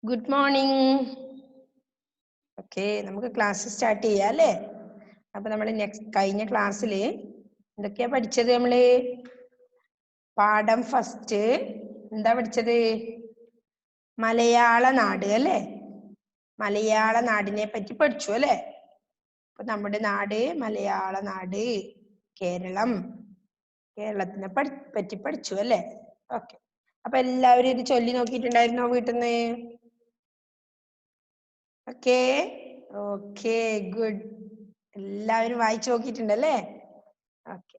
Good morning. Okay, നമുക്ക് class start ചെയ്യാം അല്ലേ? അപ്പൊ നമ്മൾ കഴിഞ്ഞ ക്ലാസ്സിൽ എന്തൊക്കെയാ പഠിച്ചത്? നമ്മള് പാഠം ഫസ്റ്റ് എന്താ പഠിച്ചത്? മലയാള നാട് അല്ലേ? മലയാള നാടിനെ പറ്റി പഠിച്ചു അല്ലേ? അപ്പൊ നമ്മുടെ നാട് മലയാള നാട്, കേരളം, കേരളത്തിനെ പറ്റി പഠിച്ചു അല്ലേ? ഓക്കെ, അപ്പൊ എല്ലാവരും ഇത് ചൊല്ലി നോക്കിയിട്ടുണ്ടായിരുന്നോ വീട്ടിൽ നിന്ന്? Okay okay good. എല്ലാവരും വായിച്ചു നോക്കിയിട്ടുണ്ടല്ലേ? ഓക്കെ,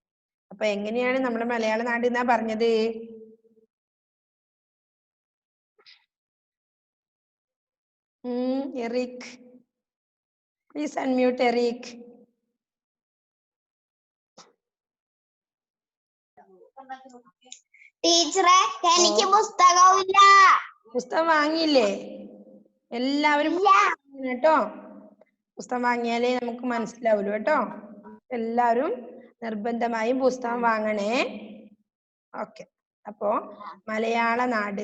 അപ്പൊ എങ്ങനെയാണ് നമ്മുടെ മലയാള നാട് എന്നാ പറഞ്ഞത്? Eric, please unmute Eric. ടീച്ചറെ, എനിക്ക് പുസ്തകമില്ല. പുസ്തകം വാങ്ങിയില്ലേ? എല്ലാവരും കേട്ടോ, പുസ്തകം വാങ്ങിയാലേ നമുക്ക് മനസ്സിലാവുള്ളൂ കേട്ടോ. എല്ലാവരും നിർബന്ധമായും പുസ്തകം വാങ്ങണേ. ഓക്കെ, അപ്പോ മലയാള നാട്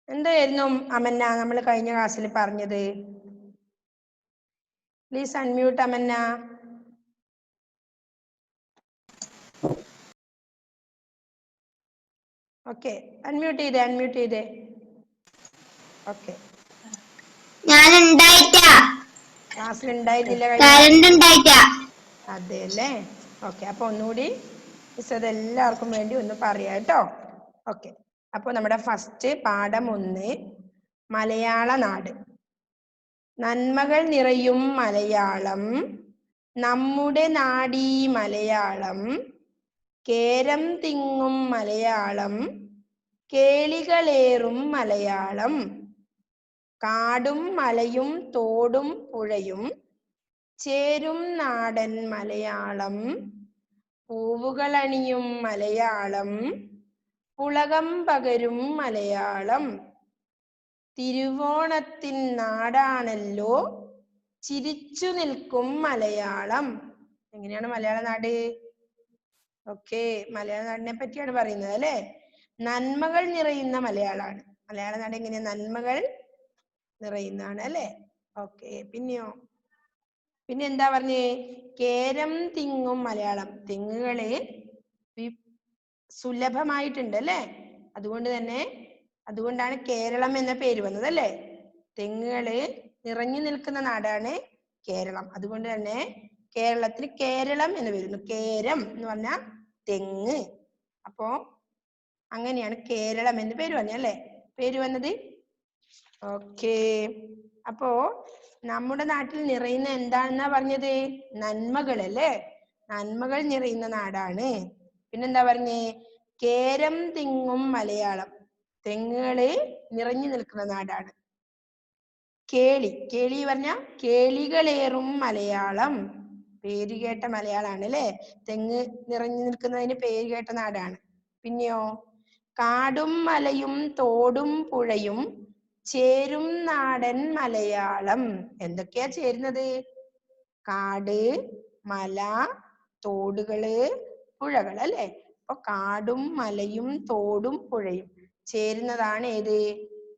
എന്തായിരുന്നു അമന്ന നമ്മൾ കഴിഞ്ഞ ക്ലാസ്സിൽ പറഞ്ഞത്? Please unmute Amanna. Okay, unmute ചെയ്തേ. ഓക്കെ, ക്ലാസ്സിൽ ഉണ്ടായിരുന്നില്ല, അതെ അല്ലേ? ഓക്കെ, അപ്പൊ ഒന്നുകൂടി മിസ് അത് എല്ലാവർക്കും വേണ്ടി ഒന്ന് പറയാം കേട്ടോ. ഓക്കെ, അപ്പൊ നമ്മുടെ ഫസ്റ്റ് പാഠം 1 മലയാള നാട്. നന്മകൾ നിറയും മലയാളം, നമ്മുടെ നാടീ മലയാളം, കേരം തിങ്ങും മലയാളം, കേളികളേറും മലയാളം, കാടും മലയും തോടും പുഴയും ചേരും നാടൻ മലയാളം, പൂവുകളണിയും മലയാളം, പുളകം പകരും മലയാളം, തിരുവോണത്തിൻ നാടാണല്ലോ ചിരിച്ചു നിൽക്കും മലയാളം. എങ്ങനെയാണ് മലയാള നാട്? ഓക്കെ, മലയാള നാടിനെ പറ്റിയാണ് പറയുന്നത് അല്ലേ? നന്മകൾ നിറയുന്ന മലയാളാണ് മലയാള നാട്. എങ്ങനെയാ? നന്മകൾ നിറയുന്നതാണ് അല്ലേ? ഓക്കെ, പിന്നെ എന്താ പറഞ്ഞേ? കേരം തിങ്ങും മലയാളം. തെങ്ങുകള് സുലഭമായിട്ടുണ്ട് അല്ലേ? അതുകൊണ്ടാണ് കേരളം എന്ന പേര് വന്നത് അല്ലേ? തെങ്ങുകള് നിറഞ്ഞു നിൽക്കുന്ന നാടാണ് കേരളം. അതുകൊണ്ട് തന്നെ കേരളത്തിന് കേരളം എന്ന് വരുന്നു. കേരം എന്ന് പറഞ്ഞാൽ തെങ്ങ്. അപ്പോ അങ്ങനെയാണ് കേരളം എന്ന് പേര് വന്നത്. ഓക്കെ, അപ്പോ നമ്മുടെ നാട്ടിൽ നിറയുന്ന എന്താണെന്നാ പറഞ്ഞത്? നന്മകൾ അല്ലേ? നന്മകൾ നിറയുന്ന നാടാണ്. പിന്നെന്താ പറഞ്ഞേ? കേരം തിങ്ങും മലയാളം. തെങ്ങുകള് നിറഞ്ഞു നിൽക്കുന്ന നാടാണ്. കേളി പറഞ്ഞ കേളികളേറും മലയാളം. പേരുകേട്ട മലയാളാണ് അല്ലേ? തെങ്ങ് നിറഞ്ഞു നിൽക്കുന്നതിന് പേരുകേട്ട നാടാണ്. പിന്നെയോ? കാടും മലയും തോടും പുഴയും ചേരും നാടൻ മലയാളം. എന്തൊക്കെയാ ചേരുന്നത്? കാട്, മല, തോടുകള്, പുഴകൾ അല്ലേ? അപ്പൊ കാടും മലയും തോടും പുഴയും ചേരുന്നതാണ് ഏത്?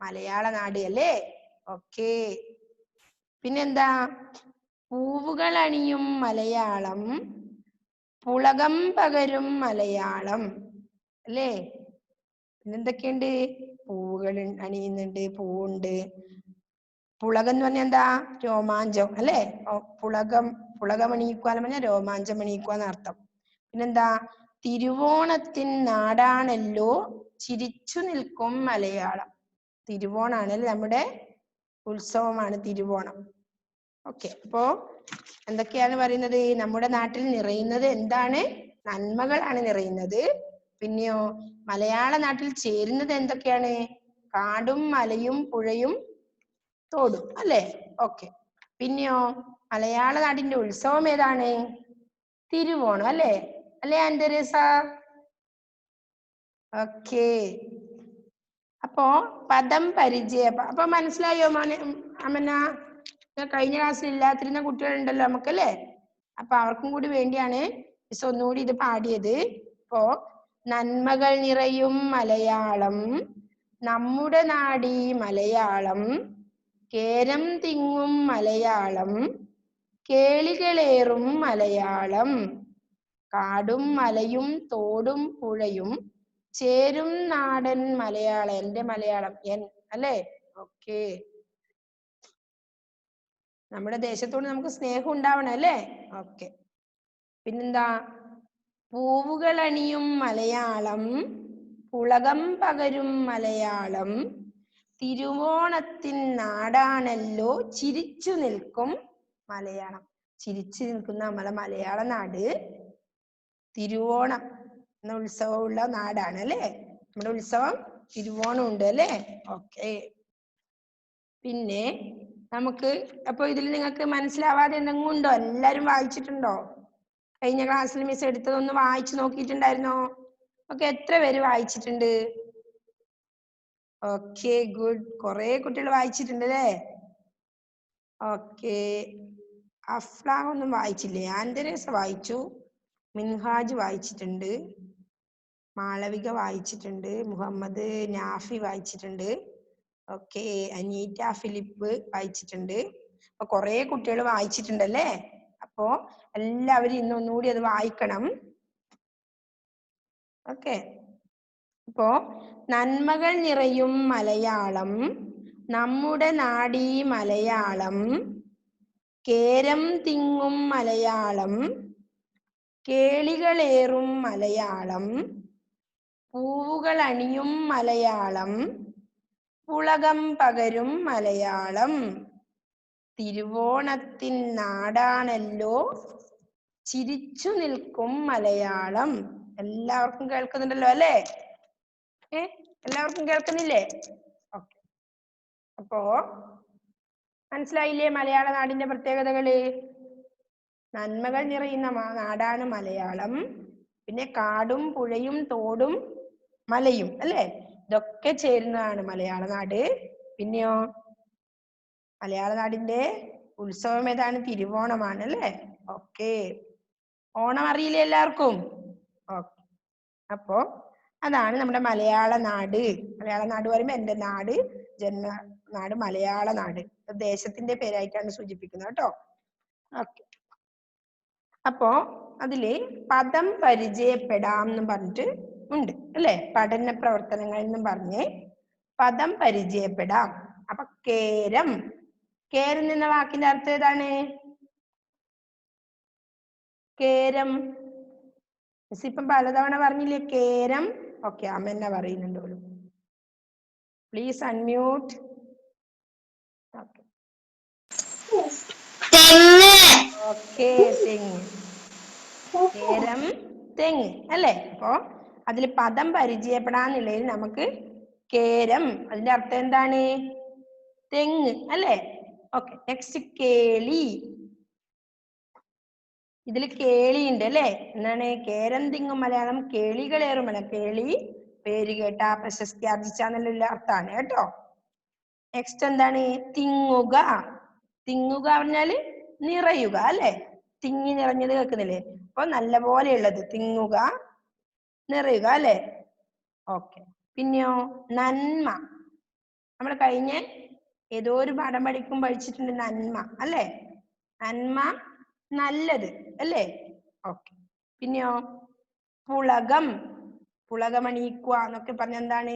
മലയാള നാട് അല്ലേ? ഓക്കെ, പിന്നെന്താ? പൂവുകൾ അണിയും മലയാളം, പുളകം പകരും മലയാളം അല്ലേ? പിന്നെന്തൊക്കെയുണ്ട്? പൂവുകൾ അണിയുന്നുണ്ട്, പൂവുണ്ട്. പുളകം എന്ന് പറഞ്ഞാൽ എന്താ? രോമാഞ്ചം അല്ലേ? പുളകമണിയിക്കുക എന്ന് പറഞ്ഞാൽ രോമാഞ്ചം അണിയിക്കുക എന്നർത്ഥം. പിന്നെന്താ? തിരുവോണത്തിൻ നാടാണല്ലോ ചിരിച്ചു നിൽക്കും മലയാളം. തിരുവോണാണല്ലേ? നമ്മുടെ ഉത്സവമാണ് തിരുവോണം. ഓക്കെ, അപ്പോ എന്തൊക്കെയാണ് പറയുന്നത്? നമ്മുടെ നാട്ടിൽ നിറയുന്നത് എന്താണ്? നന്മകളാണ് നിറയുന്നത്. പിന്നെയോ? മലയാള നാട്ടിൽ ചേരുന്നത് എന്തൊക്കെയാണ്? കാടും മലയും പുഴയും തോടും അല്ലേ? ഓക്കെ, പിന്നെയോ? മലയാള നാടിന്റെ ഉത്സവം ഏതാണ്? തിരുവോണം അല്ലേ? ആൻഡ്രേസ? ഓക്കെ, അപ്പോ പദം പരിചയം. അപ്പൊ മനസ്സിലായോ അമന? കഴിഞ്ഞ ക്ലാസ്സിൽ ഇല്ലാതിരുന്ന കുട്ടികളുണ്ടല്ലോ നമുക്കല്ലേ? അപ്പൊ അവർക്കും കൂടി വേണ്ടിയാണ് മിസ് ഒന്നുകൂടി ഇത് പാടിയത്. ഇപ്പോ നന്മകൾ നിറയും മലയാളം, നമ്മുടെ നാടീ മലയാളം കേരം തിങ്ങും മലയാളം കേളികളേറും മലയാളം കാടും മലയും തോടും പുഴയും ചേരും നാടൻ മലയാളം. എന്റെ മലയാളം അല്ലേ? ഓക്കെ. നമ്മുടെ ദേശത്തോട് നമുക്ക് സ്നേഹം ഉണ്ടാവണം അല്ലേ? ഓക്കെ. പിന്നെന്താ? പൂവുകൾ അണിയും മലയാളം പുളകം പകരും മലയാളം തിരുവോണത്തിൻ നാടാണല്ലോ ചിരിച്ചു നിൽക്കും മലയാളം. ചിരിച്ചു നിൽക്കുന്ന നമ്മളെ മലയാള നാട് തിരുവോണം എന്ന ഉത്സവമുള്ള നാടാണ് അല്ലേ? നമ്മുടെ ഉത്സവം തിരുവോണം ഉണ്ട് അല്ലേ? ഓക്കെ. പിന്നെ നമുക്ക് അപ്പൊ ഇതിൽ നിങ്ങൾക്ക് മനസ്സിലാവാതെ എന്തെങ്കിലും ഉണ്ടോ? എല്ലാരും വായിച്ചിട്ടുണ്ടോ? കഴിഞ്ഞ ക്ലാസ്സിൽ മിസ് എടുത്തതൊന്ന് വായിച്ചു നോക്കിയിട്ടുണ്ടായിരുന്നോ? ഓക്കെ. എത്ര പേര് വായിച്ചിട്ടുണ്ട്? Okay, good. കുറെ കുട്ടികൾ വായിച്ചിട്ടുണ്ട് അല്ലേ? ഓക്കെ. അഫ്ലാഹ് ഒന്നും വായിച്ചില്ലേ? ആൻഡ്രേസ് വായിച്ചു, മിൻഹാജ് വായിച്ചിട്ടുണ്ട്, മാളവിക വായിച്ചിട്ടുണ്ട്, മുഹമ്മദ് നാഫി വായിച്ചിട്ടുണ്ട്. ഓക്കെ. അനീറ്റ ഫിലിപ്പ് വായിച്ചിട്ടുണ്ട്. അപ്പൊ കുറെ കുട്ടികൾ വായിച്ചിട്ടുണ്ടല്ലേ? അപ്പോ എല്ലാവരും ഇന്നൊന്നുകൂടി അത് വായിക്കണം. ഓക്കെ. അപ്പോ നന്മകൾ നിറയും മലയാളം നമ്മുടെ നാടീ മലയാളം കേരം തിങ്ങും മലയാളം കേളികളേറും മലയാളം പൂവുകൾ അണിയും മലയാളം പുളകം പകരും മലയാളം തിരുവോണത്തിൻ നാടാണല്ലോ ചിരിച്ചു നിൽക്കും മലയാളം. എല്ലാവർക്കും കേൾക്കുന്നുണ്ടല്ലോ അല്ലേ? എല്ലാവർക്കും കേൾക്കുന്നില്ലേ? ഓക്കെ. അപ്പോ മനസ്സിലായില്ലേ മലയാള നാടിന്റെ പ്രത്യേകതകള്? നന്മകൾ നിറയുന്ന നാടാണ് മലയാളം. പിന്നെ കാടും പുഴയും തോടും മലയും അല്ലേ? ഇതൊക്കെ ചേരുന്നതാണ് മലയാള നാട്. പിന്നെയോ മലയാള നാടിന്റെ ഉത്സവം ഏതാണ്? തിരുവോണമാണ് അല്ലേ? ഓക്കെ. ഓണം അറിയില്ലേ എല്ലാവർക്കും? ഓക്കെ. അപ്പോ അതാണ് നമ്മുടെ മലയാള നാട്. മലയാള നാട് പറയുമ്പോ എന്റെ നാട്, ജന്മ നാട് മലയാള നാട്. ദേശത്തിന്റെ പേരായിട്ടാണ് സൂചിപ്പിക്കുന്നത് കേട്ടോ. ഓക്കെ. അപ്പോ അതില് പദം പരിചയപ്പെടാം എന്ന് പറഞ്ഞിട്ട് ഉണ്ട് അല്ലെ? പഠന പ്രവർത്തനങ്ങൾ എന്നും പറഞ്ഞ് പദം പരിചയപ്പെടാം. അപ്പൊ കേരം, കേരം എന്ന വാക്കിന്റെ അർത്ഥം ഏതാണ്? കേരം ഇപ്പം പലതവണ പറഞ്ഞില്ലേ കേരം? ഓക്കെ, അമ്മ എന്നാ പറയുന്നുണ്ടോളൂ. Please unmute. ഓക്കെ, തെങ്ങ്. കേരം തെങ്ങ് അല്ലേ? അപ്പൊ അതിൽ പദം പരിചയപ്പെടാന്നുള്ളതിൽ നമുക്ക് കേരം, അതിന്റെ അർത്ഥം എന്താണ്? തെങ്ങ് അല്ലേ? ഓക്കെ. നെക്സ്റ്റ് കേളി. ഇതിൽ കേളി ഉണ്ട് അല്ലേ? എന്താണ്? കേരം തിങ്ങും മലയാളം കേളികളേറും മലയാളം. കേളി പേര് കേട്ട, പ്രശസ്തി ആർജിച്ച എന്നുള്ള അർത്ഥമാണ് കേട്ടോ. നെക്സ്റ്റ് എന്താണ്? തിങ്ങുക. തിങ്ങുക പറഞ്ഞാല് നിറയുക അല്ലെ? തിങ്ങി നിറഞ്ഞത് കേൾക്കുന്നില്ലേ? അപ്പൊ നല്ല പോലെയുള്ളത് തിങ്ങുക, നിറയുക അല്ലെ? ഓക്കെ. പിന്നെയോ നന്മ. നമ്മൾ കഴിഞ്ഞ ഏതോ ഒരു പാഠം പഠിച്ചിട്ടുണ്ട് നന്മ അല്ലെ? നന്മ നല്ലത് അല്ലേ? ഓക്കെ. പിന്നെയോ പുളകം. പുളകമണിയിക്കുക എന്നൊക്കെ പറഞ്ഞ എന്താണ്?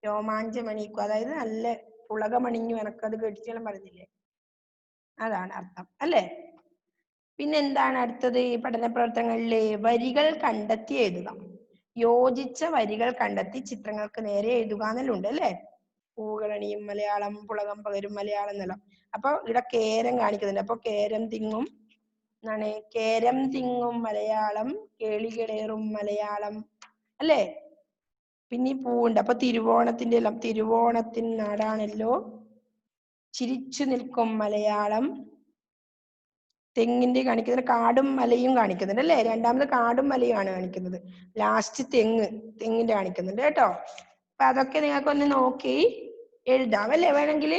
രോമാഞ്ചമണിയിക്കുക, അതായത് നല്ല പുളകമണിഞ്ഞു എനക്കത് കേട്ടിട്ട് പറഞ്ഞില്ലേ? അതാണ് അർത്ഥം അല്ലേ? പിന്നെന്താണ് അടുത്തത് പഠന പ്രവർത്തനങ്ങളിലെ? വരികൾ കണ്ടെത്തി എഴുതുക. യോജിച്ച വരികൾ കണ്ടെത്തി ചിത്രങ്ങൾക്ക് നേരെ എഴുതുക എന്നെല്ലാം ഉണ്ട് അല്ലേ? പൂവുകളണിയും മലയാളം പുളകം പകരും മലയാളം എന്നെല്ലാം. അപ്പൊ ഇവിടെ കേരം കാണിക്കുന്നുണ്ട്. അപ്പൊ കേരം തിങ്ങും എന്നാണ്? കേരം തിങ്ങും മലയാളം കേളികളേറും മലയാളം അല്ലേ? പിന്നെ പൂവുണ്ട്. അപ്പൊ തിരുവോണത്തിന്റെ എല്ലാം തിരുവോണത്തിൻ നാടാണല്ലോ ചിരിച്ചു നിൽക്കും മലയാളം. തെങ്ങിന്റെ കാണിക്കുന്നുണ്ട്, കാടും മലയും കാണിക്കുന്നുണ്ട് അല്ലേ? രണ്ടാമത് കാടും മലയും ആണ് കാണിക്കുന്നത്. ലാസ്റ്റ് തെങ്ങിന്റെ കാണിക്കുന്നുണ്ട് കേട്ടോ. അപ്പൊ അതൊക്കെ നിങ്ങൾക്കൊന്ന് നോക്കി എഴുതാം അല്ലേ? വേണമെങ്കിൽ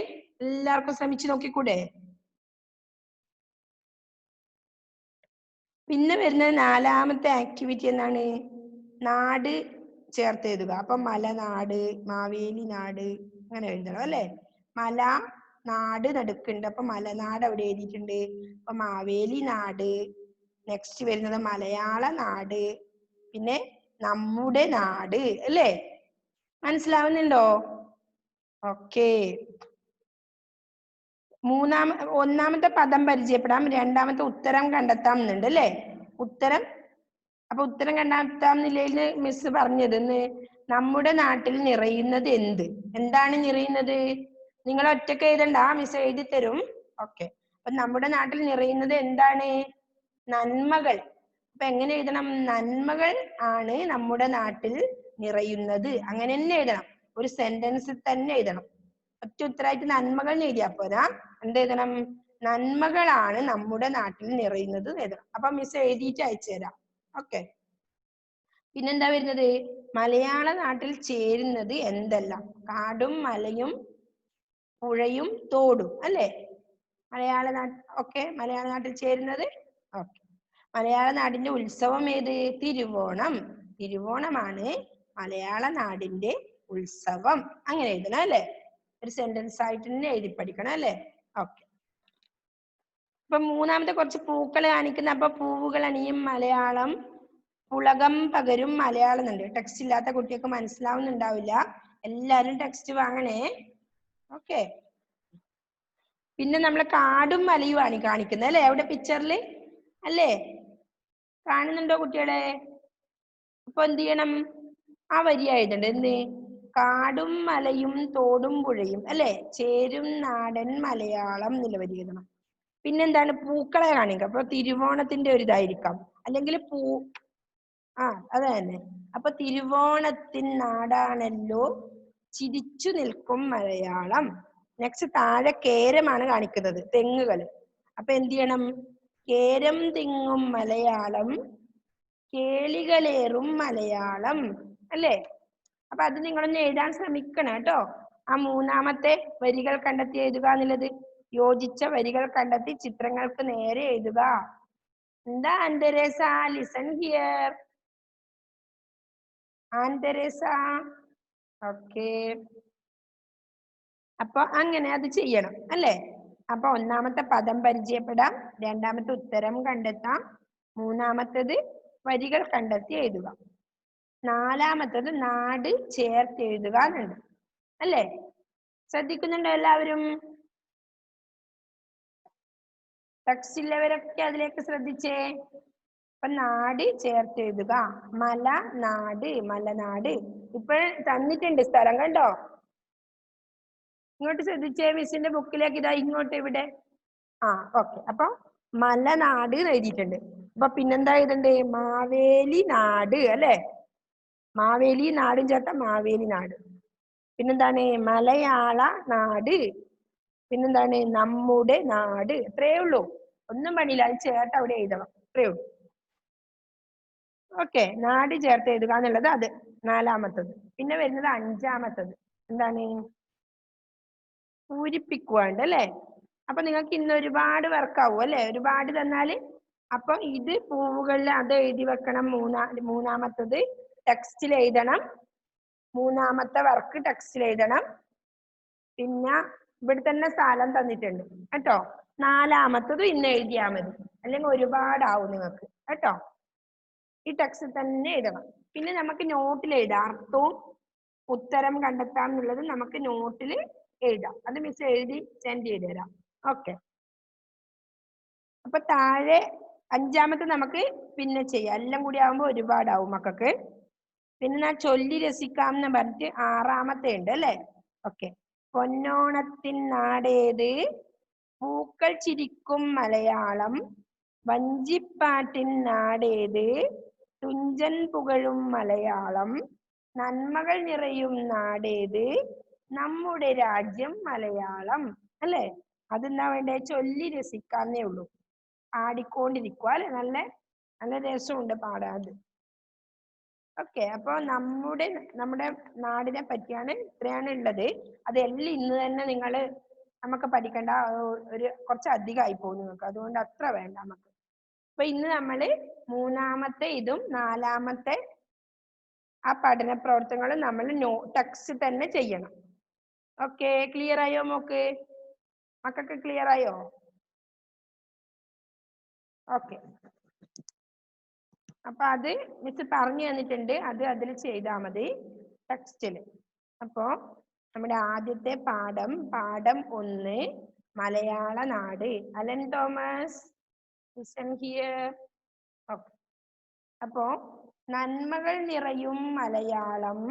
എല്ലാവർക്കും ശ്രമിച്ചു നോക്കിക്കൂടെ? പിന്നെ വരുന്നത് നാലാമത്തെ ആക്ടിവിറ്റി എന്താണ്? നാട് ചേർത്ത് എഴുതുക. അപ്പൊ മലനാട്, മാവേലി നാട് അങ്ങനെ എഴുതണം അല്ലെ. മല നാട് നടുക്കുണ്ട്, അപ്പൊ മലനാട് അവിടെ എഴുതിയിട്ടുണ്ട്. അപ്പൊ മാവേലി നാട്. നെക്സ്റ്റ് വരുന്നത് മലയാള നാട്, പിന്നെ നമ്മുടെ നാട് അല്ലേ. മനസ്സിലാവുന്നുണ്ടോ? ഓക്കെ. ഒന്നാമത്തെ പദം പരിചയപ്പെടാം, രണ്ടാമത്തെ ഉത്തരം കണ്ടെത്താം എന്നുണ്ട് അല്ലേ. ഉത്തരം അപ്പൊ ഉത്തരം കണ്ടെത്താം എന്നില്ല മിസ് പറഞ്ഞത് നമ്മുടെ നാട്ടിൽ നിറയുന്നത് എന്ത്? എന്താണ് നിറയുന്നത്? നിങ്ങൾ ഒറ്റക്ക് എഴുതണ്ട, മിസ് എഴുതി തരും. ഓക്കെ. അപ്പൊ നമ്മുടെ നാട്ടിൽ നിറയുന്നത് എന്താണ്? നന്മകൾ. അപ്പൊ എങ്ങനെ എഴുതണം? നന്മകൾ ആണ് നമ്മുടെ നാട്ടിൽ നിറയുന്നത്. അങ്ങനെ തന്നെ എഴുതണം, ഒരു സെന്റൻസിൽ തന്നെ എഴുതണം. ഒറ്റ ഉത്തരമായിട്ട് നന്മകൾ എഴുതിയാ പോരാ, എന്ത് എഴുതണം? നന്മകളാണ് നമ്മുടെ നാട്ടിൽ നിറയുന്നത് എഴുതണം. അപ്പൊ മിസ് എഴുതിയിട്ട് അയച്ചു തരാം. ഓക്കെ. പിന്നെന്താ വരുന്നത്? മലയാള നാട്ടിൽ ചേരുന്നത് എന്തെല്ലാം? കാടും മലയും പുഴയും തോടും അല്ലേ. മലയാള നാട്ടിൽ ചേരുന്നത്. ഓക്കെ. മലയാള നാടിന്റെ ഉത്സവം ഏത്? തിരുവോണം. തിരുവോണമാണ് മലയാള നാടിന്റെ ഉത്സവം. അങ്ങനെ എഴുതണം അല്ലേ. ഒരു സെന്റൻസ് ആയിട്ട് തന്നെ എഴുതി പഠിക്കണം അല്ലേ. ഓക്കെ. അപ്പൊ മൂന്നാമത്തെ കുറച്ച് പൂക്കളെ കാണിക്കുന്ന. അപ്പൊ പൂവുകൾ അണിയും മലയാളം, പുളകം പകരും മലയാളം എന്നുണ്ട്. ടെക്സ്റ്റ് ഇല്ലാത്ത കുട്ടികൾക്ക് മനസ്സിലാവുന്നുണ്ടാവില്ല, എല്ലാരും ടെക്സ്റ്റ് വാങ്ങണേ. ഓക്കെ. പിന്നെ നമ്മളെ കാടും മലയുമാണ് കാണിക്കുന്നത് അല്ലെ, അവിടെ പിക്ചറിൽ അല്ലേ. കാണുന്നുണ്ടോ കുട്ടികളെ? അപ്പൊ എന്ത് ചെയ്യണം? ആ വരി എഴുതണ്ടേ. എന്ത്? കാടും മലയും തോടും പുഴയും അല്ലെ ചേരും നാടൻ മലയാളം എന്നുള്ള വരി എഴുതണം. പിന്നെന്താണ്? പൂക്കളെ കാണിക്കുക. അപ്പൊ തിരുവോണത്തിന്റെ ഒരു ഇതായിരിക്കാം, അല്ലെങ്കിൽ അത് തന്നെ. അപ്പൊ തിരുവോണത്തിൻ നാടാണല്ലോ ചിരിച്ചു നിൽക്കും മലയാളം. നെക്സ്റ്റ് താഴെ കേരമാണ് കാണിക്കുന്നത്, തെങ്ങുകൾ. അപ്പൊ എന്ത് ചെയ്യണം? കേരം തിങ്ങും മലയാളം, കേളികളേറും മലയാളം അല്ലേ. അപ്പൊ അത് നിങ്ങളൊന്ന് എഴുതാൻ ശ്രമിക്കണം കേട്ടോ. ആ മൂന്നാമത്തെ വരികൾ കണ്ടെത്തി എഴുതുക എന്നുള്ളത്. യോജിച്ച വരികൾ കണ്ടെത്തി ചിത്രങ്ങൾക്ക് നേരെ എഴുതുക. എന്താ Ann Theresa? Listen here. Ann Theresa. Okay. അപ്പൊ അങ്ങനെ അത് ചെയ്യണം അല്ലേ. അപ്പൊ ഒന്നാമത്തെ പദം പരിചയപ്പെടാം, രണ്ടാമത്തെ ഉത്തരം കണ്ടെത്താം, മൂന്നാമത്തേത് വരികൾ കണ്ടെത്തി എഴുതുക, നാലാമത്തത് നാട് ചേർത്ത് എഴുതുക എന്നുണ്ട് അല്ലേ. ശ്രദ്ധിക്കുന്നുണ്ടോ എല്ലാവരും? ടെക്സ്റ്റ് ഉള്ളവരൊക്കെ അതിലേക്ക് ശ്രദ്ധിച്ചേ. അപ്പൊ നാട് ചേർത്ത് എഴുതുക. മല നാട്, മലനാട്. ഇപ്പൊ തന്നിട്ടുണ്ട് സ്ഥലം, കണ്ടോ? ഇങ്ങോട്ട് ശ്രദ്ധിച്ചേ. മിസ്സിന്റെ ബുക്കിലേക്ക് ഇതാ ഇങ്ങോട്ട് ഇവിടെ. ഓക്കെ. അപ്പൊ മലനാട് എഴുതിയിട്ടുണ്ട്. അപ്പൊ പിന്നെന്താ എഴുതണ്ടേ? മാവേലി നാട് അല്ലെ. മാവേലി നാടും ചേർത്ത മാവേലി നാട്. പിന്നെന്താണ്? മലയാള നാട്. പിന്നെന്താണ്? നമ്മുടെ നാട്. ഇത്രയേ ഉള്ളൂ, ഒന്നും പണിയില്ല. അത് ചേർത്ത് അവിടെ എഴുതണം, ഇത്രയേ ഉള്ളൂ. ഓക്കെ. നാട് ചേർത്ത് എഴുതുക എന്നുള്ളത് അത് നാലാമത്തത്. പിന്നെ വരുന്നത് അഞ്ചാമത്തത്. എന്താണ്? പൂരിപ്പിക്കുവാണ്ട് അല്ലെ. അപ്പൊ നിങ്ങൾക്ക് ഇന്ന് ഒരുപാട് വർക്കാവും അല്ലെ, ഒരുപാട് തന്നാല്. അപ്പൊ ഇത് പൂവുകളിൽ അത് എഴുതി വെക്കണം. മൂന്നാമത്തത് ടെക്സ്റ്റിൽ എഴുതണം. മൂന്നാമത്തെ വർക്ക് ടെക്സ്റ്റിൽ എഴുതണം. പിന്നെ ഇവിടെ തന്നെ സ്ഥലം തന്നിട്ടുണ്ട് കേട്ടോ. നാലാമത്തത് ഇന്ന് എഴുതിയാൽ മതി, അല്ലെങ്കിൽ ഒരുപാടാവും നിങ്ങൾക്ക് കേട്ടോ. ഈ ടെക്സ്റ്റ് തന്നെ എഴുതണം. പിന്നെ നമുക്ക് നോട്ടിൽ എഴുതാം, അർത്ഥവും ഉത്തരം കണ്ടെത്താം എന്നുള്ളത് നമുക്ക് നോട്ടിൽ എഴുതാം. അത് മിസ് എഴുതി സെൻഡ് ചെയ്ത് തരാം. ഓക്കെ. അപ്പൊ താഴെ അഞ്ചാമത്തെ നമുക്ക് പിന്നെ ചെയ്യാം, എല്ലാം കൂടി ആവുമ്പോ ഒരുപാടാവും മക്കൾക്ക്. പിന്നെ ചൊല്ലി രസിക്കാം എന്ന് പറഞ്ഞിട്ട് ആറാമത്തെ ഉണ്ട് അല്ലെ. ഓക്കെ. പൊന്നോണത്തിൻ നാടേത്, പൂക്കൾ ചിരിക്കും മലയാളം, വഞ്ചിപ്പാട്ടിൻ നാടേത്, തുഞ്ചൻ പുകഴും മലയാളം, നന്മകൾ നിറയും നാടേത്, നമ്മുടെ രാജ്യം മലയാളം അല്ലെ. അതെന്താ വേണ്ടേ? ചൊല്ലി രസിക്കാന്നേ ഉള്ളൂ, പാടിക്കൊണ്ടിരിക്കുക അല്ലെ. നല്ല നല്ല രസമുണ്ട് പാടാൻ. ഓക്കെ. അപ്പൊ നമ്മുടെ നാടിനെ പറ്റിയാണ് ഇത്രയാണ് ഉള്ളത്. അതെല്ലാം ഇന്ന് തന്നെ നമുക്ക് പഠിക്കേണ്ട, കുറച്ച് അധികമായി പോകും നിങ്ങൾക്ക്, അതുകൊണ്ട് അത്ര വേണ്ട നമുക്ക്. അപ്പൊ ഇന്ന് നമ്മള് മൂന്നാമത്തെ ഇതും നാലാമത്തെ ആ പഠന പ്രവർത്തനങ്ങൾ നമ്മൾ ടെക്സ്റ്റ് തന്നെ ചെയ്യണം. ഓക്കെ, ക്ലിയർ ആയോ മോക്ക്? മക്കൾക്ക് ക്ലിയർ ആയോ? ഓക്കെ, അപ്പൊ അത് മിസ് പറഞ്ഞു തന്നിട്ടുണ്ട്, അത് അതിൽ ചെയ്താൽ മതി ടെക്സ്റ്റില്. അപ്പോ നമ്മുടെ ആദ്യത്തെ പാഠം 1 മലയാള നാട്. Alan Thomas listen here. Okay, അപ്പോ നന്മകൾ നിറയും മലയാളം.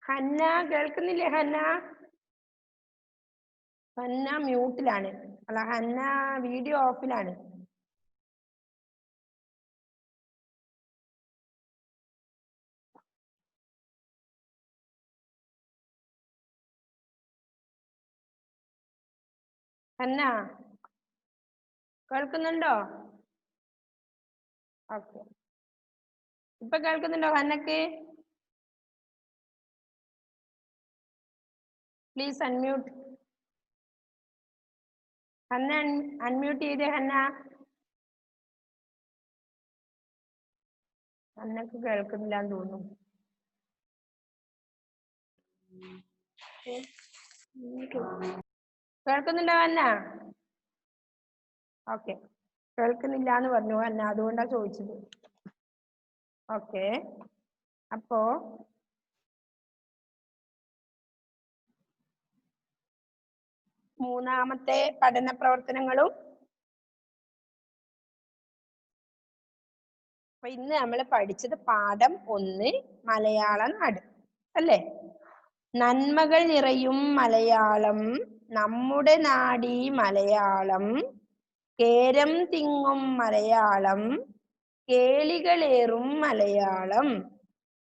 ഹന്ന കേൾക്കുന്നില്ലേ? ഹന്ന മ്യൂട്ടിലാണ്. അല്ല, ഹന്ന വീഡിയോ ഓഫിലാണ്. ഹന്ന കേൾക്കുന്നുണ്ടോ? ഓക്കെ, ഇപ്പൊ കേൾക്കുന്നുണ്ടോ ഹന്നക്ക്? Please unmute. ഹന്ന അൺമ്യൂട്ട് ചെയ്തേ. ഹന്നക്ക് കേൾക്കുന്നില്ല എന്ന് തോന്നുന്നു. കേൾക്കുന്നുണ്ടോ ഹന്ന? ഓക്കെ, കേൾക്കുന്നില്ല എന്ന് പറഞ്ഞു ഹന്ന, അതുകൊണ്ടാ ചോദിച്ചത്. ഓക്കെ, അപ്പോ മൂന്നാമത്തെ പഠന പ്രവർത്തനങ്ങളും അപ്പൊ ഇന്ന് നമ്മൾ പഠിച്ചത് പാഠം 1 മലയാള നാട് അല്ലേ? നന്മകൾ നിറയും മലയാളം, നമ്മുടെ നാടീ മലയാളം, കേരം തിങ്ങും മലയാളം, കേളികളേറും മലയാളം,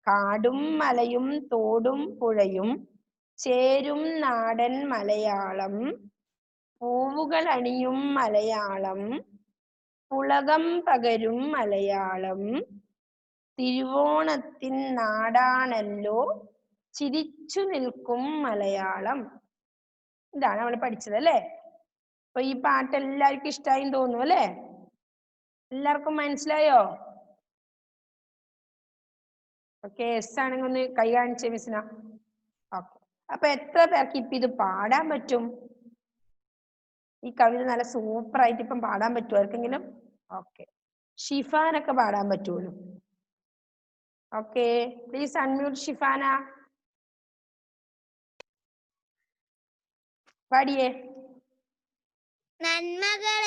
കാടും മലയും തോടും പുഴയും ചേരും നാടൻ മലയാളം, പൂവുകൾ അണിയും മലയാളം, പുളകം പകരും മലയാളം, തിരുവോണത്തിൻ നാടാണല്ലോ ചിരിച്ചു നിൽക്കും മലയാളം. ഇതാണ് നമ്മൾ പഠിച്ചത് അല്ലേ? അപ്പൊ ഈ പാട്ട് എല്ലാവർക്കും ഇഷ്ടമായി തോന്നുന്നു അല്ലേ? എല്ലാവർക്കും മനസ്സിലായോ? ഓക്കെ, എസ് ആണെങ്കിൽ ഒന്ന് കൈ കാണിച്ചേ മിസ്സിന. ഓക്കെ, അപ്പൊ എത്ര പേർക്ക് ഇപ്പൊ ഇത് പാടാൻ പറ്റും? ഈ കവിത നല്ല സൂപ്പർ ആയിട്ട് ഇപ്പം പാടാൻ പറ്റുമോ ആർക്കെങ്കിലും? ഓക്കെ, ഷിഫാനൊക്കെ പാടാൻ പറ്റുമല്ലോ. Okay, please unmute Shifana. പാടിയേ. നന്മകൾ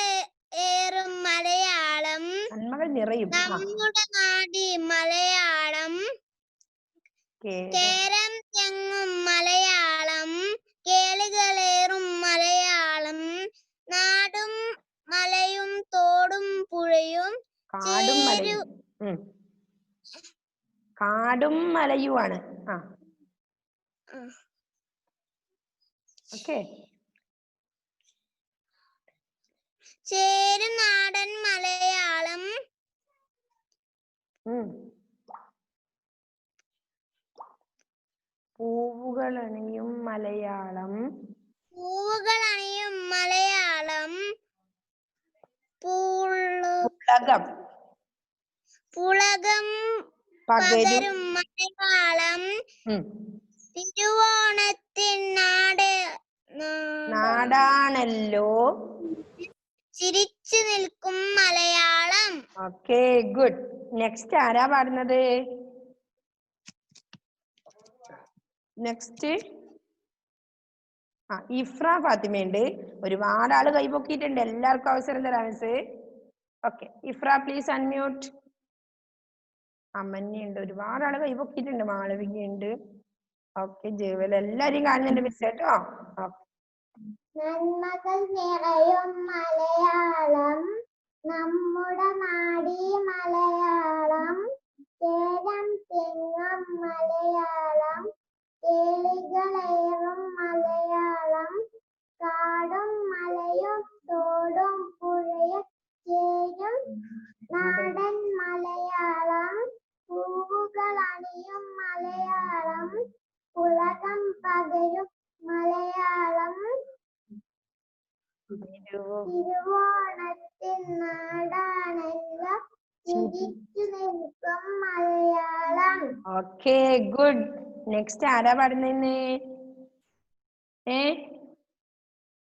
ഏറും മലയാളം, നന്മകൾ നിറയും നമ്മുടെ നാടി മലയാളം, കേരം തെങ്ങും മലയാളം, കേളികളേറും മലയാളം, നാടും മലയും തോടും പുഴയും കാടും മലയും. കാടും മലയുമാണ്. ആ, ഓക്കെ, ചേരും നാടൻ മലയാളം, പൂവുകളണിയും മലയാളം, പൂവുകളണിയും മലയാളം, പുളകം പുളകം പകരും മലയാളം, തിരുവോണത്തിൻ നാടാണല്ലോ ചിരിച്ചു നിൽക്കും മലയാളം. Okay, good. നെക്സ്റ്റ് ആരാ പാടുന്നത്? നെക്സ്റ്റ് ഇഫ്ര ഫാത്തിമയുണ്ട്. ഒരുപാട് ആള് കൈപൊക്കിയിട്ടുണ്ട്, എല്ലാവർക്കും അവസരം തരാം miss. Okay, Ifra please unmute. അമ്മന്നുണ്ട്, ഒരുപാട് ആള് കൈപൊക്കിയിട്ടുണ്ട്. മാളവികയുണ്ട്. ഓക്കെ, ജേവൽ, എല്ലാരെയും കാണുന്നുണ്ട് മിസ് കേട്ടോ. നന്മകൾ നിറയും മലയാളം, നമ്മുടെ നാടി മലയാളം, കേരം തിങ്ങും മലയാളം, കേളികളേറും മലയാളം, കാടും മലയും തോടും പുഴയും ചേരും നാടൻ മലയാളം, പൂവുകൾ അണിയും മലയാളം, പുളകം പകരും മലയാളം, തിരുവോണത്തിൻ നാടാണല്ലോ ചിരിച്ചു നിൽക്കും മലയാളം. Okay good. നെക്സ്റ്റ് ആരാ പാടുന്നേ?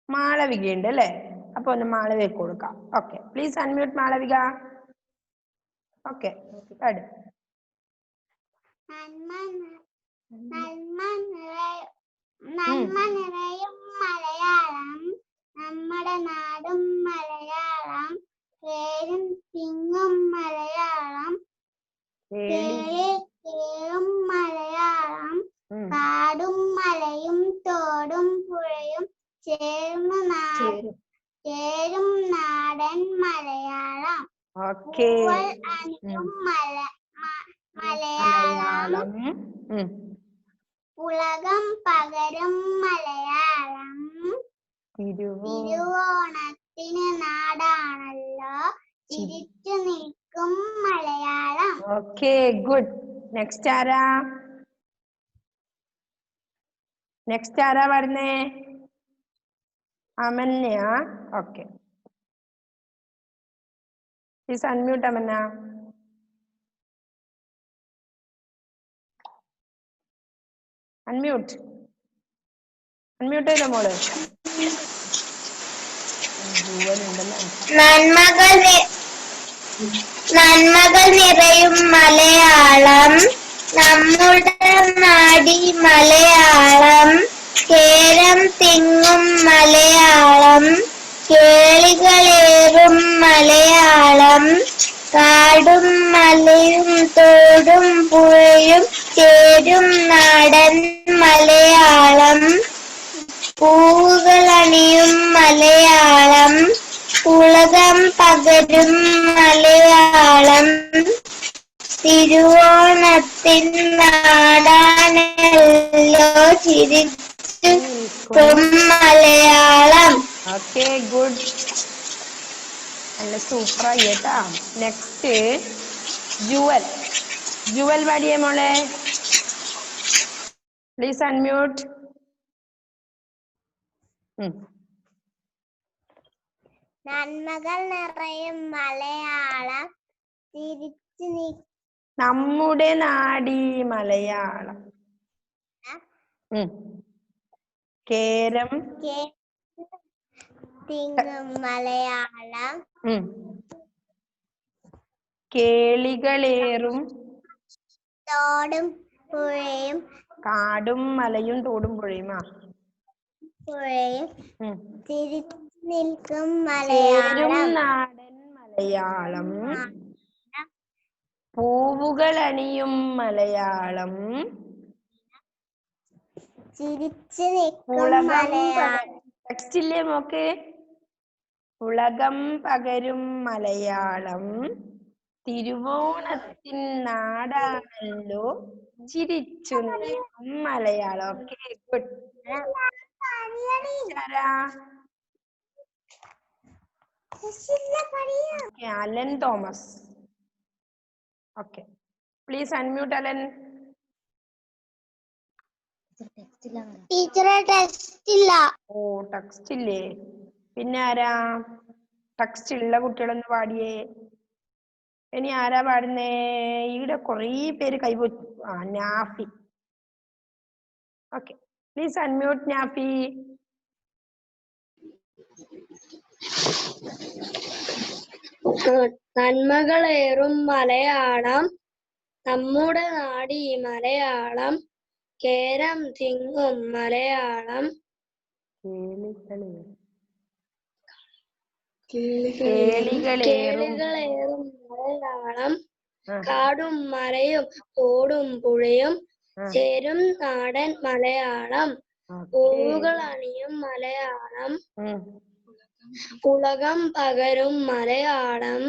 മാളവിക ഉണ്ട് അല്ലേ? അപ്പൊ ഒന്ന് മാളവിക കൊടുക്കാം. Okay, please unmute Malavika. Okay, പാട്. നന്മ നിറയും മലയാളം, നമ്മുടെ നാടും മലയാളം, പേരും തിങ്ങും മലയാളം, കേളും മലയാളം, കാടും മലയും തോടും പുഴയും ചേരും നാടൻ മലയാളം. ഓക്കെ, അണിയും മലയാളം, ഉലകം പകരും മലയാളം, തിരുവോണത്തിന് നാടാണല്ലോ ചിരിച്ചു നിൽക്കും മലയാളം. Okay good. നെക്സ്റ്റ് ആരാ പാടുന്നേ? Amanya. Okay, please unmute Amanna. Unmute ചെയ്തോ മോള്. നന്മകൾ നിറയും മലയാളം, നമ്മുടെ നാടി മലയാളം, കേരം തിങ്ങും മലയാളം, കേളികളേറും മലയാളം, കാടും മലയും തോടും പുഴയും ചേരും നാടൻ മലയാളം, പൂവുകളണിയും മലയാളം, ഉലകം പകരും മലയാളം, തിരുവോണത്തിൻ നാടാണല്ലോ ചിരിക്കും മലയാളം. ഓക്കെ ഗുഡ്, നല്ല സൂപ്പറായി കേട്ടാ. നെക്സ്റ്റ് ജുവൽ പാടിയേ മോളെ. Please unmute. നന്മകൾ നിറയും മലയാളം, നമ്മുടെ നാടി മലയാളം, കേരം തിങ്ങും മലയാളം, കേളികളേറും തോടും പുഴയും, കാടും മലയും തോടും പുഴയും തിരിച്ചു നിൽക്കും ചേരും മലയാളം, നാടൻ മലയാളം, പൂവുകളണിയും മലയാളം, ചിരിച്ചു നിൽക്കും മലയാളം. ടെക്സ്റ്റ് ഇല്ലേ മോക്ക്? ഉലകം പകരും മലയാളം, തിരുവോണത്തിൻ നാടാണല്ലോ ചിരിച്ചു നിൽക്കും Malayalam. Okay good. Alan Thomas. Okay, please unmute Alan. ടീച്ചറെ ടെക്സ്റ്റ് ഇല്ല. ഓ, ടെക്സ്റ്റ് ഇല്ലേ? പിന്നെ ആരാ? ടെക്സ്റ്റ് ഉള്ള കുട്ടികളൊന്ന് പാടിയേ. ഇനി ആരാ പാടുന്നേ? ഇവിടെ കൊറേ പേര് കൈപൊച്ചു. Nafi. Okay, please unmute Nafi. നന്മകളേറും മലയാളം, നമ്മുടെ നാടി മലയാളം, കേരം തിങ്ങും മലയാളം, കേളികളേറും മലയാളം, കാടും മലയും തോടും പുഴയും ചേരും നാടൻ മലയാളം, പൂവുകളണിയും മലയാളം, ഉലകം പകരും മലയാളം,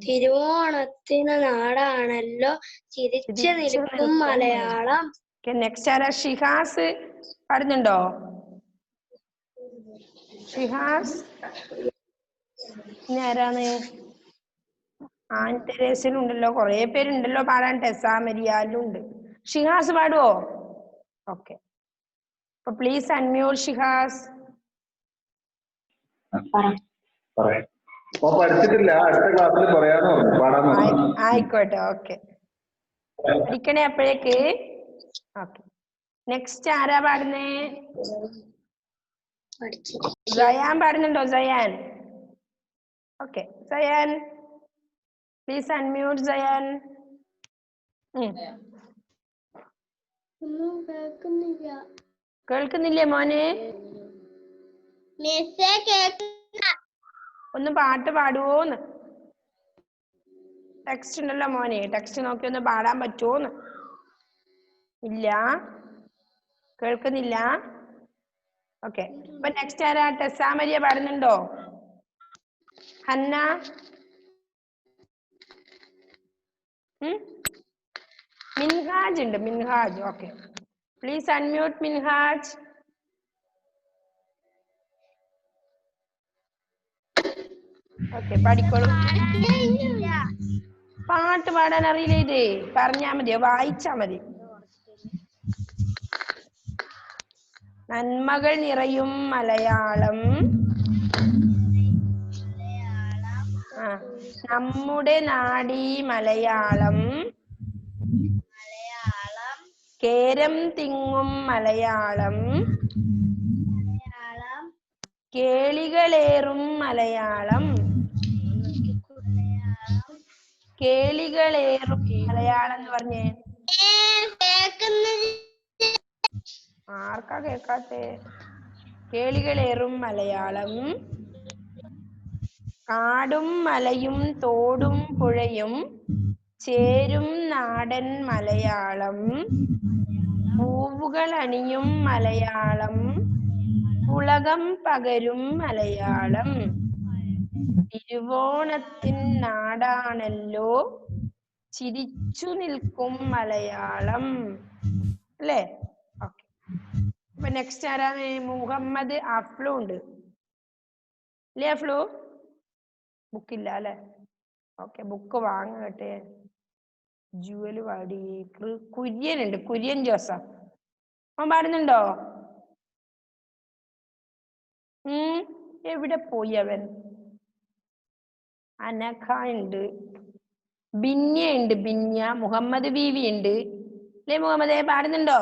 തിരുവോണത്തിന് നാടാണല്ലോ ചിരിച്ചു നിൽക്കും മലയാളം. നെക്സ്റ്റ് ആരാ? ഷിഹാസ് പാടുന്നുണ്ടോ? ഷിഹാസ്. ഇനി ആരാണ്? ആൻതെരേസിലുണ്ടല്ലോ, കൊറേ പേരുണ്ടല്ലോ പാടാൻ. ടെസാമരിയാലും ഉണ്ട്. ഷിഹാസ് പാടുവോ? ഓക്കെ, അപ്പൊ പ്ലീസ് അൺമ്യൂട്ട് ഷിഹാസ്. അപ്പൊ പഠിച്ചിട്ടില്ല, അടുത്ത ക്ലാസ്സിൽ പറയാന്ന് പറഞ്ഞു, പാടാന്ന് പറഞ്ഞു. ആയിക്കോട്ടെ, ഓക്കെ. പഠിക്കണേ അപ്പോഴേക്ക്. ഓക്കെ, നെക്സ്റ്റ് ആരാ പാടുന്നേ? സയാൻ പാടുന്നുണ്ടോ? Sayan. Okay, Sayan please unmute. Sayan. കേൾക്കുന്നില്ലേ മോനെ? ഒന്ന് പാട്ട് പാടുവോന്ന്? ടെക്സ്റ്റ് ഉണ്ടല്ലോ മോനെ, ടെക്സ്റ്റ് നോക്കി ഒന്ന് പാടാൻ പറ്റുമോന്ന്? ഇല്ല, കേൾക്കുന്നില്ല. ഓക്കെ, അപ്പൊ നെക്സ്റ്റ് ആരാ? ടെസ്സാമരിയ പാടുന്നുണ്ടോ? ഹന്ന? മിൻഹാജ് ഉണ്ട്, Minhaj. Okay, please unmute Minhaj. Okay, പാടിക്കോളൂ. പാട്ട് പാടാൻ അറിയില്ല. ഇത് പറഞ്ഞാ മതിയോ? വായിച്ചാ മതി. നന്മകൾ നിറയും മലയാളം, നമ്മുടെ നാടീ മലയാളം, കേരം തിങ്ങും മലയാളം, കേളികളേറും മലയാളം, കേളികളേറും മലയാളം എന്ന് പറഞ്ഞേ. ആർക്കാ കേക്കാത്തെ? കേളികളേറും മലയാളം, കാടും മലയും തോടും പുഴയും ചേരും നാടൻ മലയാളം, പൂവുകൾ അണിയും മലയാളം, ഉലകം പകരും മലയാളം, തിരുവോണത്തിൻ നാടാണല്ലോ ചിരിച്ചു നിൽക്കും മലയാളം. അല്ലേ? ഓക്കെ, അപ്പൊ നെക്സ്റ്റ് ആരാണ്? മുഹമ്മദ് അഫ്ലു ഉണ്ട്. ഇല്ലേ അഫ്ലു? ബുക്കില്ല അല്ലെ? Okay, book വാങ്ങട്ടെ. ജുവല് പാടി. കുര്യൻ ഉണ്ട്, കുര്യൻ ജോസഫ്. അവൻ പാടുന്നുണ്ടോ? എവിടെ പോയി അവൻ? അനഖ ഉണ്ട്, ബിന്യ ഉണ്ട്, ബിന്യ. മുഹമ്മദ് ബീവി ഉണ്ട്. അല്ലേ മുഹമ്മദേ? പാടുന്നുണ്ടോ?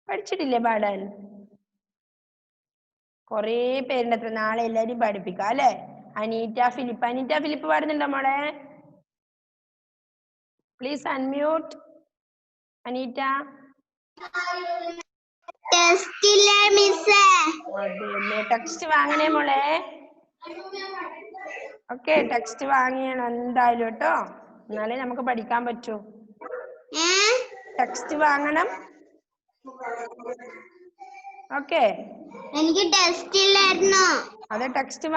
പഠിച്ചിട്ടില്ലേ പാടാൻ? കൊറേ പേരുണ്ട് അത്ര. നാളെ എല്ലാരും പഠിപ്പിക്കാം അല്ലെ? Anita Philip. അനീറ്റ ഫിലിപ്പ് പാടുന്നുണ്ടോ മോളെ? Please unmute Anita. ടെക്സ്റ്റ് വാങ്ങണേ മോളെ. ഓക്കെ, ടെക്സ്റ്റ് വാങ്ങിയാണ് എന്തായാലും കേട്ടോ, എന്നാലേ നമുക്ക് പഠിക്കാൻ പറ്റൂ. ടെക്സ്റ്റ് വാങ്ങണം. ഓക്കെ, എനിക്ക് ടെസ്റ്റ് ഇല്ലായിരുന്നു. അതെ, ടെക്സ്റ്റ്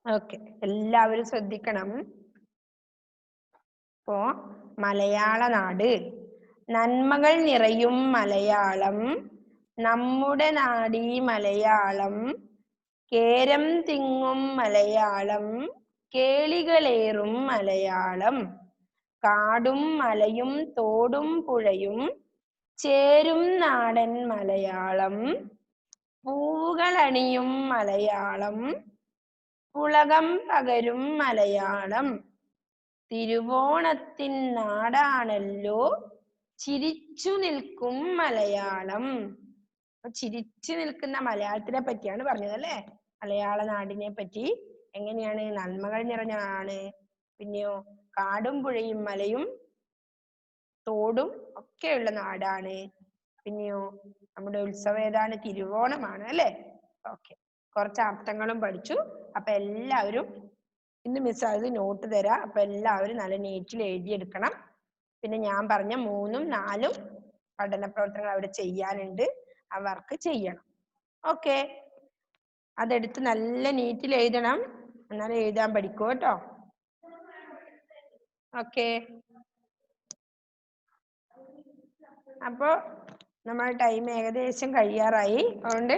ഓക്കെ, എല്ലാവരും ശ്രദ്ധിക്കണം. ഇപ്പോ മലയാള നാട്, നന്മകൾ നിറയും മലയാളം, നമ്മുടെ നാടീ മലയാളം, കേരം തിങ്ങും മലയാളം, കേളികളേറും മലയാളം, കാടും മലയും തോടും പുഴയും ചേരും നാടൻ മലയാളം, പൂവുകൾ അണിയും മലയാളം, ഉലകം പകരും മലയാളം, തിരുവോണത്തിൻ നാടാണല്ലോ ചിരിച്ചു നിൽക്കും മലയാളം. ചിരിച്ചു നിൽക്കുന്ന മലയാളത്തിനെ പറ്റിയാണ് പറഞ്ഞത് അല്ലേ? മലയാള നാടിനെ പറ്റി. എങ്ങനെയാണ്? നന്മകൾ നിറഞ്ഞാണ്. പിന്നെയോ കാടും പുഴയും മലയും തോടും ഒക്കെയുള്ള നാടാണ്. പിന്നെയോ നമ്മുടെ ഉത്സവം ഏതാണ്? തിരുവോണമാണ് അല്ലേ? ഓക്കെ, കുറച്ച് അർത്ഥങ്ങളും പഠിച്ചു. അപ്പൊ എല്ലാവരും ഇന്ന് മിസ് അത് നോട്ട് തരാം. അപ്പൊ എല്ലാവരും നല്ല നീറ്റിൽ എഴുതിയെടുക്കണം. പിന്നെ ഞാൻ പറഞ്ഞ 3ഉം 4ഉം പഠന പ്രവർത്തനങ്ങൾ അവിടെ ചെയ്യാനുണ്ട്. ആ വർക്ക് ചെയ്യണം. ഓക്കെ, അതെടുത്ത് നല്ല നീറ്റിൽ എഴുതണം, എന്നാലും എഴുതാൻ പഠിക്കൂ കേട്ടോ. ഓക്കെ, അപ്പോ നമ്മുടെ ടൈം ഏകദേശം കഴിയാറായി. അതുകൊണ്ട്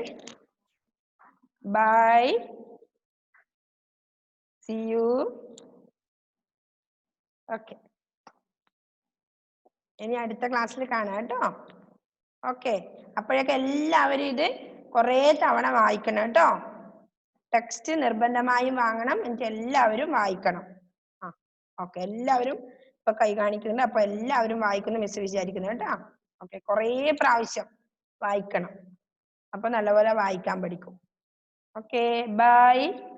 ബൈ, സി യു. ഓക്കെ, ഇനി അടുത്ത ക്ലാസ്സിൽ കാണാം കേട്ടോ. ഓക്കെ, അപ്പോഴൊക്കെ എല്ലാവരും ഇത് കുറേ തവണ വായിക്കണം കേട്ടോ. ടെക്സ്റ്റ് നിർബന്ധമായും വാങ്ങണം. എന്നിട്ട് എല്ലാവരും വായിക്കണം. ഓക്കെ, എല്ലാവരും ഇപ്പൊ കൈ കാണിക്കുന്നുണ്ട്. അപ്പൊ എല്ലാവരും വായിക്കുന്നു മിസ് വിചാരിക്കുന്നു കേട്ടോ. ഓക്കെ, കുറേ പ്രാവശ്യം വായിക്കണം. അപ്പൊ നല്ലപോലെ വായിക്കാൻ പഠിക്കും. Okay, by.